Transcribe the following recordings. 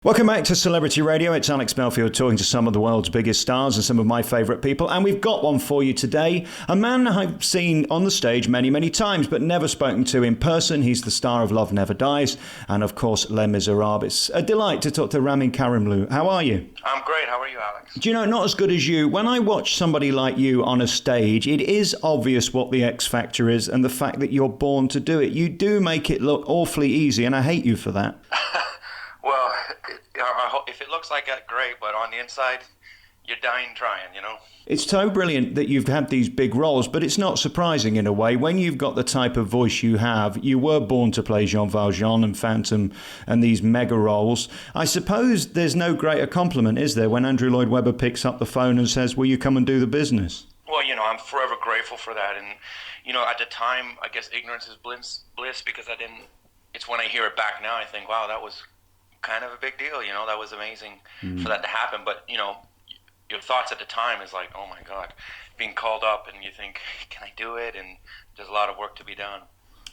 Welcome back to Celebrity Radio. It's Alex Belfield talking to some of the world's biggest stars and some of my favourite people. And we've got one for you today. A man I've seen on the stage many, many times, but never spoken to in person. He's the star of Love Never Dies and, of course, Les Miserables. It's a delight to talk to Ramin Karimloo. How are you? I'm great. How are you, Alex? Do you know, not as good as you. When I watch somebody like you on a stage, it is obvious what the X factor is and the fact that you're born to do it. You do make it look awfully easy, and I hate you for that. Well, if it looks like that, great, but on the inside, you're dying trying, you know? It's so brilliant that you've had these big roles, but it's not surprising in a way. When you've got the type of voice you have, you were born to play Jean Valjean and Phantom and these mega roles. I suppose there's no greater compliment, is there, when Andrew Lloyd Webber picks up the phone and says, will you come and do the business? Well, you know, I'm forever grateful for that. And, you know, at the time, I guess ignorance is bliss because I didn't... It's when I hear it back now, I think, wow, that was kind of a big deal, you know, that was amazing for that to happen. But, you know, your thoughts at the time is like, oh my God, being called up and you think, can I do it? And there's a lot of work to be done.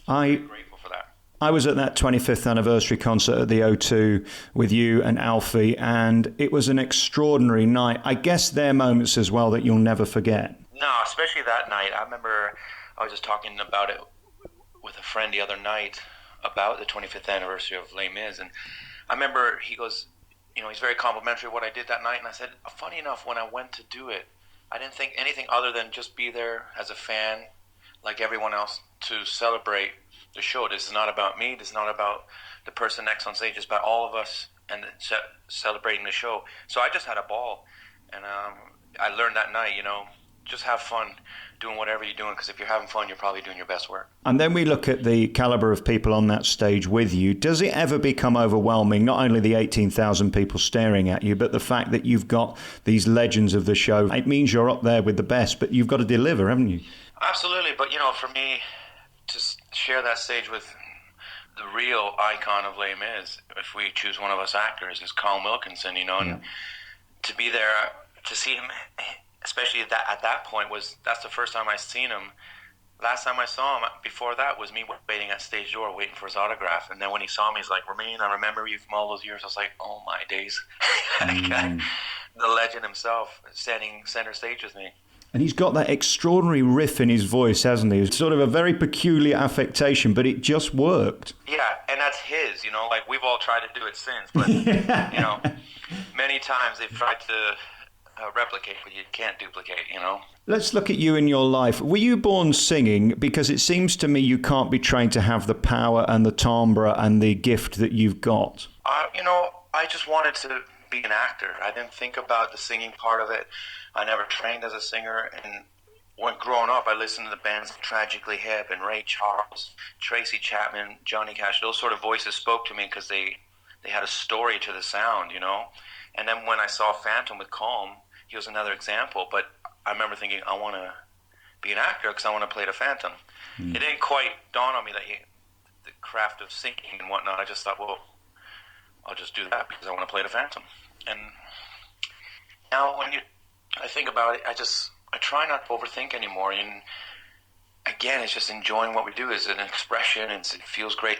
I'm grateful for that. I was at that 25th anniversary concert at the O2 with you and Alfie, and it was an extraordinary night. I guess there are moments as well that you'll never forget. No, especially that night. I remember I was just talking about it with a friend the other night about the 25th anniversary of Les Mis, and I remember he goes, you know, he's very complimentary of what I did that night. And I said, funny enough, when I went to do it, I didn't think anything other than just be there as a fan, like everyone else, to celebrate the show. This is not about me. This is not about the person next on stage. It's about all of us and celebrating the show. So I just had a ball. And I learned that night, you know, just have fun doing whatever you're doing, because if you're having fun, you're probably doing your best work. And then we look at the caliber of people on that stage with you. Does it ever become overwhelming, not only the 18,000 people staring at you, but the fact that you've got these legends of the show? It means you're up there with the best, but you've got to deliver, haven't you? Absolutely. But, you know, for me to share that stage with the real icon of Les Mis, if we choose one of us actors, is Carl Wilkinson, you know, and to be there, to see him... Especially at that point, that's the first time I seen him. Last time I saw him, before that, was me waiting at stage door, waiting for his autograph. And then when he saw me, he's like, Ramin, I remember you from all those years. I was like, oh my days. The legend himself standing center stage with me. And he's got that extraordinary riff in his voice, hasn't he? It's sort of a very peculiar affectation, but it just worked. Yeah, and that's his, you know, like we've all tried to do it since. But, you know, many times they've tried to... replicate, but you can't duplicate, you know. Let's look at you in your life. Were you born singing? Because it seems to me you can't be trained to have the power and the timbre and the gift that you've got. You know, I just wanted to be an actor. I didn't think about the singing part of it. I never trained as a singer, and when growing up, I listened to the bands like Tragically Hip and Ray Charles, Tracy Chapman, Johnny Cash. Those sort of voices spoke to me because they had a story to the sound, you know. And then when I saw Phantom with Calm, he was another example, but I remember thinking, I want to be an actor because I want to play the Phantom. It didn't quite dawn on me that the craft of singing and whatnot. I just thought, well, I'll just do that because I want to play the Phantom. And now when I think about it, I try not to overthink anymore. And again, it's just enjoying what we do as an expression. It feels great,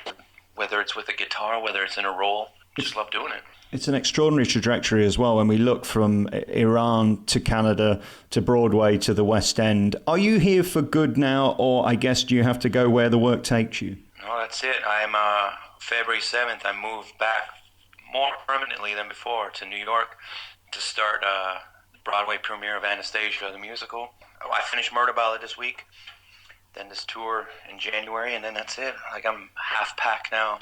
whether it's with a guitar, whether it's in a role. Just love doing it. It's an extraordinary trajectory as well when we look from Iran to Canada to Broadway to the West End. Are you here for good now, or I guess do you have to go where the work takes you? No, that's it. I'm February 7th. I moved back more permanently than before to New York to start the Broadway premiere of Anastasia, the musical. I finished Murder Ballad this week, then this tour in January, and then that's it. Like I'm half packed now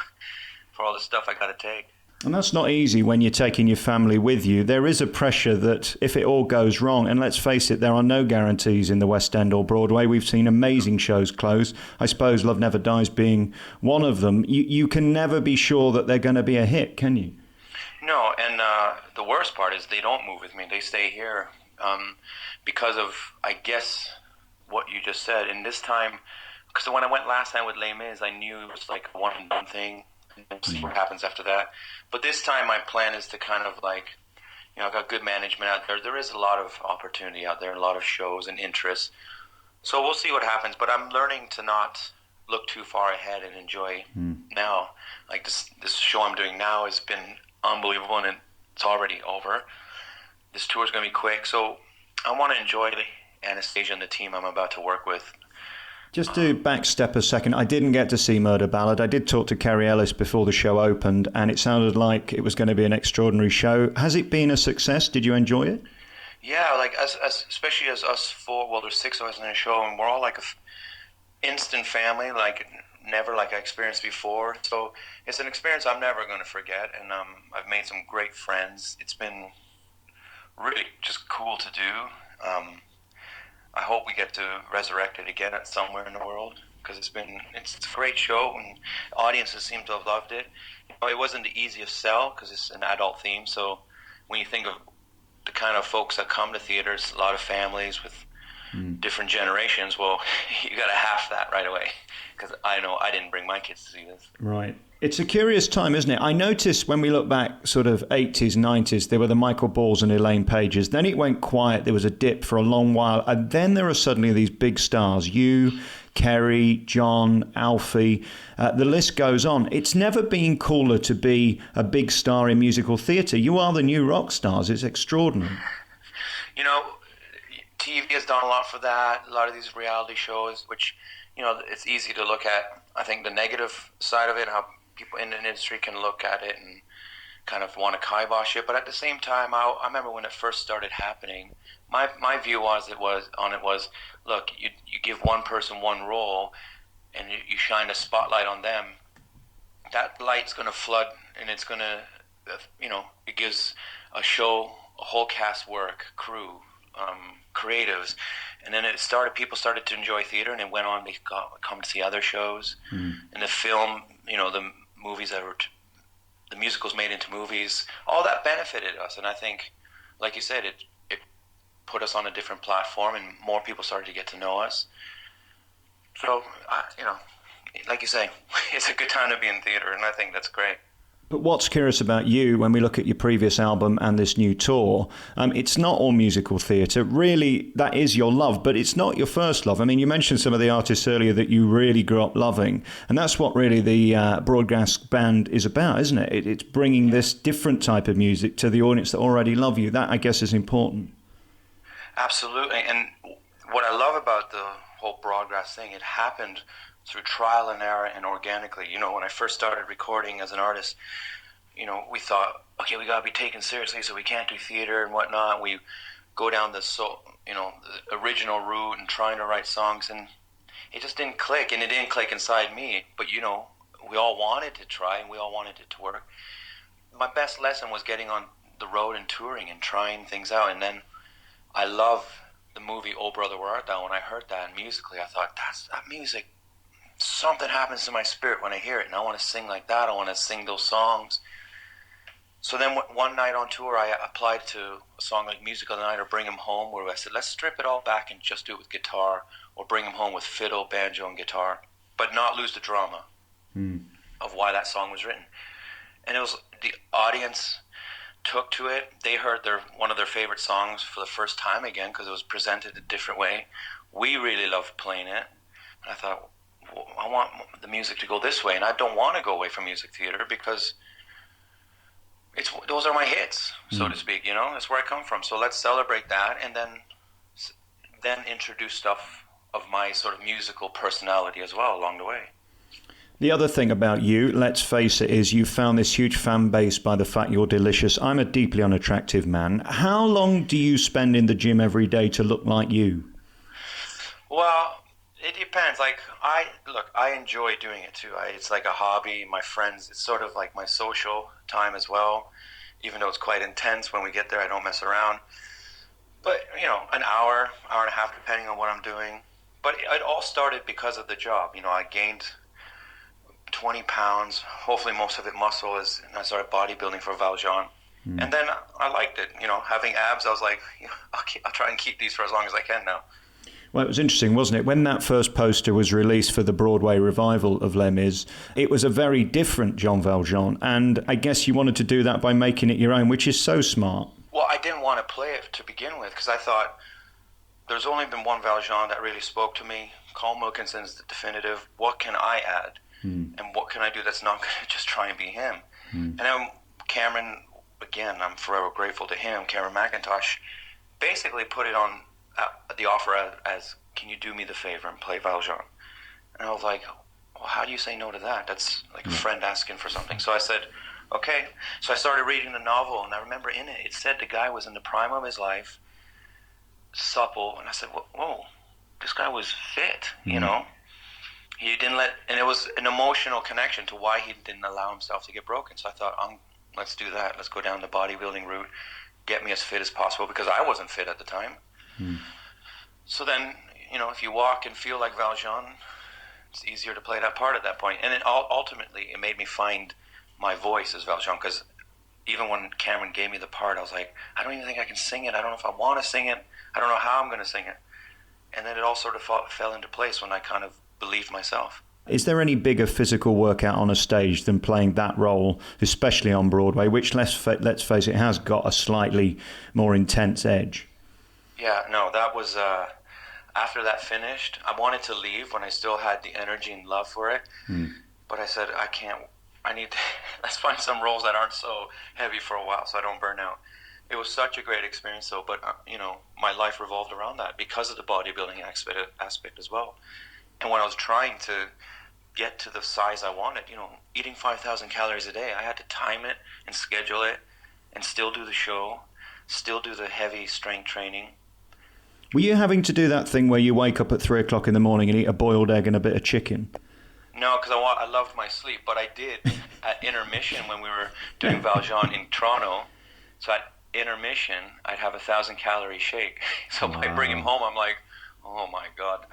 for all the stuff I got to take. And that's not easy when you're taking your family with you. There is a pressure that if it all goes wrong, and let's face it, there are no guarantees in the West End or Broadway. We've seen amazing shows close. I suppose Love Never Dies being one of them. You can never be sure that they're going to be a hit, can you? No, and the worst part is they don't move with me. They stay here because of, I guess, what you just said. And this time, because when I went last time with Les Mis, I knew it was like a one-and-done thing. And see what happens after that. But this time my plan is to kind of like, you know, I've got good management out there. There is a lot of opportunity out there, a lot of shows and interests. So we'll see what happens. But I'm learning to not look too far ahead and enjoy now. Like this show I'm doing now has been unbelievable, and it's already over. This tour is going to be quick, so I want to enjoy the Anastasia and the team I'm about to work with. Just to backstep a second, I didn't get to see Murder Ballad. I did talk to Kerry Ellis before the show opened, and it sounded like it was going to be an extraordinary show. Has it been a success? Did you enjoy it? Yeah, like as especially as us four. Well, there's six of us in the show, and we're all like instant family, like never like I experienced before. So it's an experience I'm never going to forget, and I've made some great friends. It's been really just cool to do. I hope we get to resurrect it again at somewhere in the world, because it's a great show and audiences seem to have loved it. You know, it wasn't the easiest sell because it's an adult theme. So when you think of the kind of folks that come to theaters, a lot of families with different generations, well, you got to half that right away, because I know I didn't bring my kids to see this. Right. It's a curious time, isn't it? I noticed when we look back sort of 80s, 90s, there were the Michael Balls and Elaine Pages. Then it went quiet. There was a dip for a long while. And then there are suddenly these big stars. You, Kerry, John, Alfie. The list goes on. It's never been cooler to be a big star in musical theatre. You are the new rock stars. It's extraordinary. You know, TV has done a lot for that. A lot of these reality shows, which, you know, it's easy to look at, I think, the negative side of it, how people in the industry can look at it and kind of want to kibosh it. But at the same time, I remember when it first started happening, my view was look, you give one person one role and you shine a spotlight on them, that light's going to flood, and it's going to, you know, it gives a show a whole cast work, crew, creatives, and then people started to enjoy theater, and it went on, they come to see other shows. And the film, you know, the movies the musicals made into movies, all that benefited us. And I think, like you said, it put us on a different platform, and more people started to get to know us. So, you know, like you say, it's a good time to be in theater, and I think that's great. But what's curious about you, when we look at your previous album and this new tour, it's not all musical theatre. Really, that is your love, but it's not your first love. I mean, you mentioned some of the artists earlier that you really grew up loving, and that's what really the broadcast band is about, isn't it? It's bringing this different type of music to the audience that already love you. That, I guess, is important. Absolutely. And what I love about the whole broadcast thing, it happened through trial and error and organically. You know, when I first started recording as an artist, you know, we thought, okay, we got to be taken seriously, so we can't do theater and whatnot. We go down the original route and trying to write songs, and it just didn't click, and it didn't click inside me. But, you know, we all wanted to try, and we all wanted it to work. My best lesson was getting on the road and touring and trying things out. And then I love the movie Oh Brother Where Art Thou. When I heard that musically, I thought, that music, something happens to my spirit when I hear it, and I want to sing like that. I want to sing those songs. So then one night on tour, I applied to a song like Music of the Night or Bring 'Em Home, where I said, let's strip it all back and just do it with guitar, or Bring 'Em Home with fiddle, banjo, and guitar, but not lose the drama of why that song was written. And it was, the audience took to it. They heard one of their favorite songs for the first time again, because it was presented a different way. We really loved playing it. And I thought, I want the music to go this way, and I don't want to go away from music theater, because those are my hits, so to speak. You know, that's where I come from. So let's celebrate that, and then introduce stuff of my sort of musical personality as well along the way. The other thing about you, let's face it, is you found this huge fan base by the fact you're delicious. I'm a deeply unattractive man. How long do you spend in the gym every day to look like you? Well, it depends. Like, I enjoy doing it too. It's like a hobby. My friends, it's sort of like my social time as well. Even though it's quite intense when we get there, I don't mess around. But, you know, an hour and a half, depending on what I'm doing. But it all started because of the job. You know, I gained 20 pounds, hopefully most of it muscle, and I started bodybuilding for Valjean. And then I liked it. You know, having abs, I was like, I'll try and keep these for as long as I can now. Well, it was interesting, wasn't it? When that first poster was released for the Broadway revival of Les Mis, it was a very different Jean Valjean, and I guess you wanted to do that by making it your own, which is so smart. Well, I didn't want to play it to begin with, because I thought there's only been one Valjean that really spoke to me. Carl Wilkinson's the definitive. What can I add? And what can I do that's not going to just try and be him? And then Cameron, again, I'm forever grateful to him. Cameron McIntosh basically put it on the offer as, can you do me the favor and play Valjean? And I was like, well, how do you say no to that? That's like a friend asking for something. So I said, okay. So I started reading the novel, and I remember in it, it said the guy was in the prime of his life, supple, and I said, whoa, this guy was fit, you know? He didn't and it was an emotional connection to why he didn't allow himself to get broken. So I thought, let's do that. Let's go down the bodybuilding route, get me as fit as possible, because I wasn't fit at the time. So then, you know, if you walk and feel like Valjean, it's easier to play that part at that point. And it ultimately, it made me find my voice as Valjean, because even when Cameron gave me the part, I was like, I don't even think I can sing it. I don't know if I want to sing it. I don't know how I'm going to sing it. And then it all sort of fell into place when I kind of believed myself. Is there any bigger physical workout on a stage than playing that role, especially on Broadway, which, let's face it, has got a slightly more intense edge? Yeah, no, that was, after that finished, I wanted to leave when I still had the energy and love for it. But I said, let's find some roles that aren't so heavy for a while so I don't burn out. It was such a great experience, though, but, you know, my life revolved around that because of the bodybuilding aspect as well. And when I was trying to get to the size I wanted, you know, eating 5,000 calories a day, I had to time it and schedule it and still do the show, still do the heavy strength training. Were you having to do that thing where you wake up at 3 o'clock in the morning and eat a boiled egg and a bit of chicken? No, because I loved my sleep, but I did at intermission when we were doing Valjean in Toronto. So at intermission, I'd have 1,000-calorie shake. So when I bring him home, I'm like, oh my God.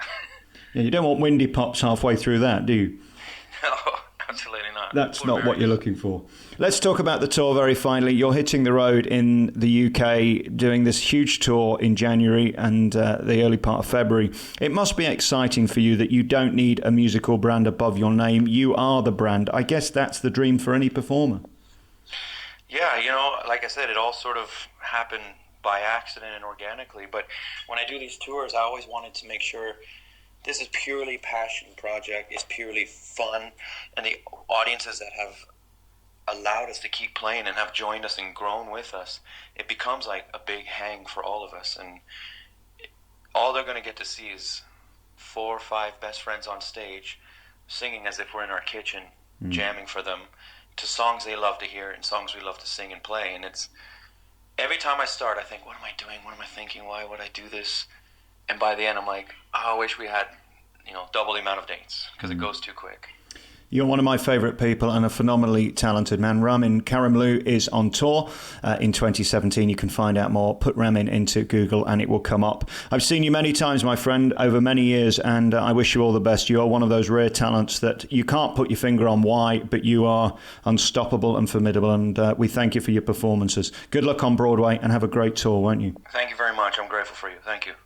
Yeah, you don't want windy pops halfway through that, do you? No, absolutely not. That's not what you're looking for. Let's talk about the tour very finally. You're hitting the road in the UK, doing this huge tour in January and the early part of February. It must be exciting for you that you don't need a musical brand above your name. You are the brand. I guess that's the dream for any performer. Yeah, you know, like I said, it all sort of happened by accident and organically. But when I do these tours, I always wanted to make sure this is purely passion project, it's purely fun, and the audiences that have allowed us to keep playing and have joined us and grown with us, it becomes like a big hang for all of us. And all they're going to get to see is 4 or 5 best friends on stage singing as if we're in our kitchen, jamming for them to songs they love to hear and songs we love to sing and play. And it's every time I start, I think, what am I doing? What am I thinking? Why would I do this? And by the end, I'm like, oh, I wish we had, you know, double the amount of dates because it goes too quick. You're one of my favourite people and a phenomenally talented man. Ramin Karimloo is on tour in 2017. You can find out more. Put Ramin into Google and it will come up. I've seen you many times, my friend, over many years, and I wish you all the best. You are one of those rare talents that you can't put your finger on why, but you are unstoppable and formidable, and we thank you for your performances. Good luck on Broadway and have a great tour, won't you? Thank you very much. I'm grateful for you. Thank you.